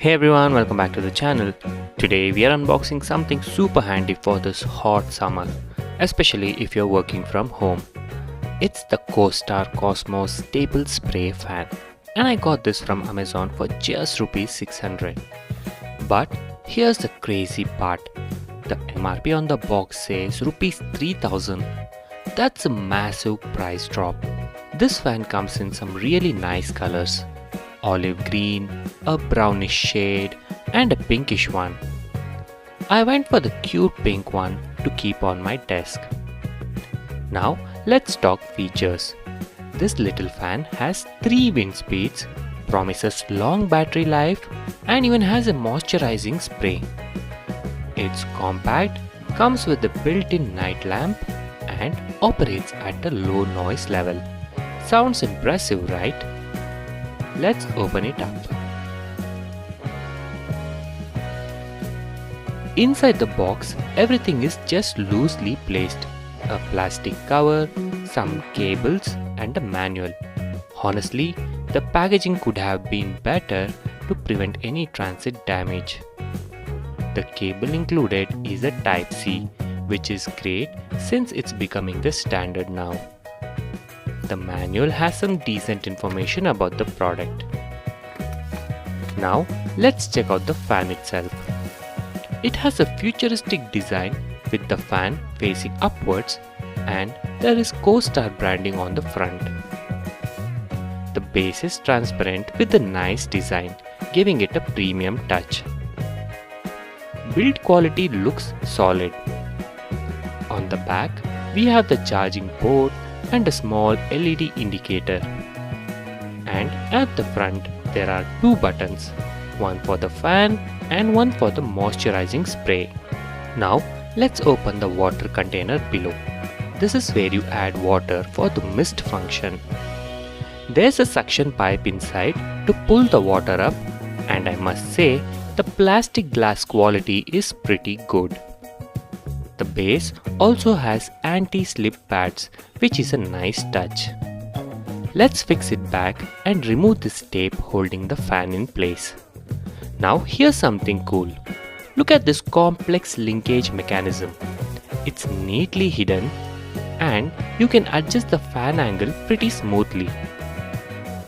Hey everyone, welcome back to the channel. Today we are unboxing something super handy for this hot summer, especially if you're working from home. It's the CoStar Cosmos table spray fan, and I got this from Amazon for just rupees 600. But here's the crazy part. The MRP on the box says rupees 3000. That's a massive price drop. This fan comes in some really nice colors. Olive green, a brownish shade, and a pinkish one. I went for the cute pink one to keep on my desk. Now let's talk features. This little fan has 3 wind speeds, promises long battery life, and even has a moisturizing spray. It's compact, comes with a built-in night lamp, and operates at a low noise level. Sounds impressive, right? Let's open it up. Inside the box, everything is just loosely placed. A plastic cover, some cables, and a manual. Honestly, the packaging could have been better to prevent any transit damage. The cable included is a Type-C, which is great since it's becoming the standard now. The manual has some decent information about the product. Now let's check out the fan itself. It has a futuristic design with the fan facing upwards, and there is CoStar branding on the front. The base is transparent with a nice design, giving it a premium touch. Build quality looks solid. On the back, we have the charging port and a small LED indicator. And at the front there are 2 buttons, one for the fan and one for the moisturizing spray. Now let's open the water container below. This is where you add water for the mist function. There's a suction pipe inside to pull the water up, and I must say the plastic glass quality is pretty good. The base also has anti-slip pads, which is a nice touch. Let's fix it back and remove this tape holding the fan in place. Now here's something cool. Look at this complex linkage mechanism. It's neatly hidden, and you can adjust the fan angle pretty smoothly.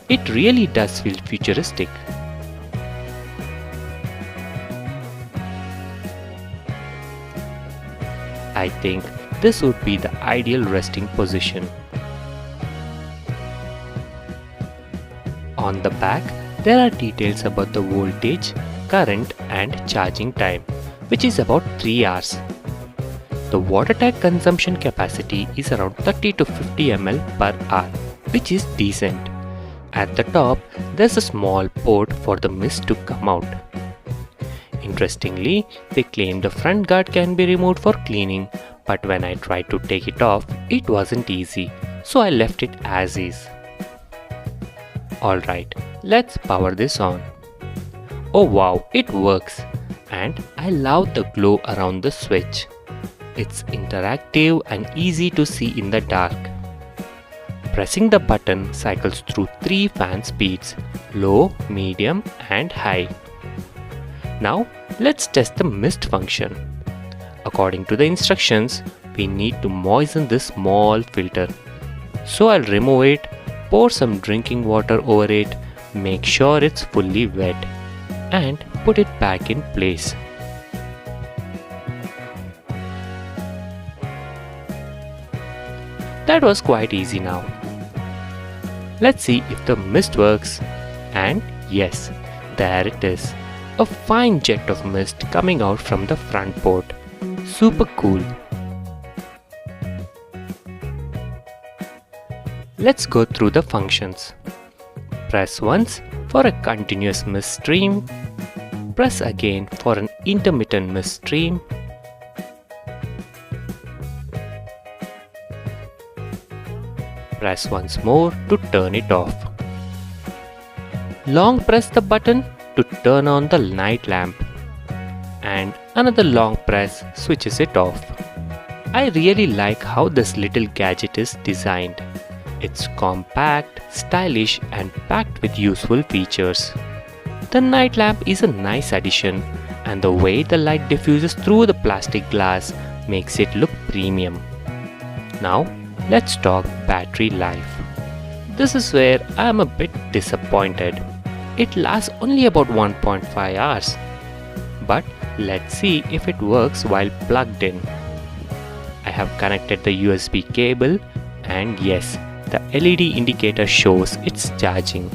It really does feel futuristic. I think this would be the ideal resting position. On the back, there are details about the voltage, current, and charging time, which is about 3 hours. The water tank consumption capacity is around 30 to 50 ml per hour, which is decent. At the top, there's a small port for the mist to come out. Interestingly, they claim the front guard can be removed for cleaning, but when I tried to take it off, it wasn't easy, so I left it as is. Alright, let's power this on. Oh wow, it works! And I love the glow around the switch. It's interactive and easy to see in the dark. Pressing the button cycles through 3 fan speeds, low, medium, and high. Now let's test the mist function. According to the instructions, we need to moisten this small filter. So I'll remove it, pour some drinking water over it, make sure it's fully wet, and put it back in place. That was quite easy now. Let's see if the mist works. And yes, there it is. A fine jet of mist coming out from the front port. Super cool. Let's go through the functions. Press once for a continuous mist stream. Press again for an intermittent mist stream. Press once more to turn it off. Long press the button to turn on the night lamp, and another long press switches it off. I really like how this little gadget is designed. It's compact, stylish, and packed with useful features. The night lamp is a nice addition, and the way the light diffuses through the plastic glass makes it look premium. Now, let's talk battery life. This is where I am a bit disappointed. It lasts only about 1.5 hours. But let's see if it works while plugged in. I have connected the USB cable, and yes, the LED indicator shows it's charging.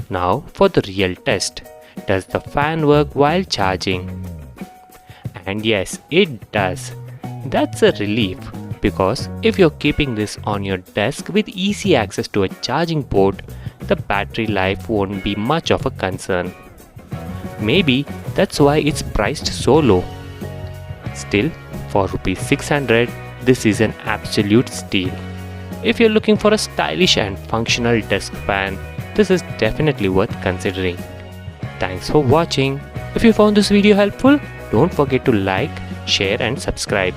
Now for the real test. Does the fan work while charging? And yes, it does. That's a relief, because if you're keeping this on your desk with easy access to a charging port, the battery life won't be much of a concern. Maybe that's why it's priced so low. Still, for Rs 600, this is an absolute steal. If you're looking for a stylish and functional desk fan, this is definitely worth considering. Thanks for watching. If you found this video helpful, don't forget to like, share and subscribe.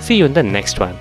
See you in the next one.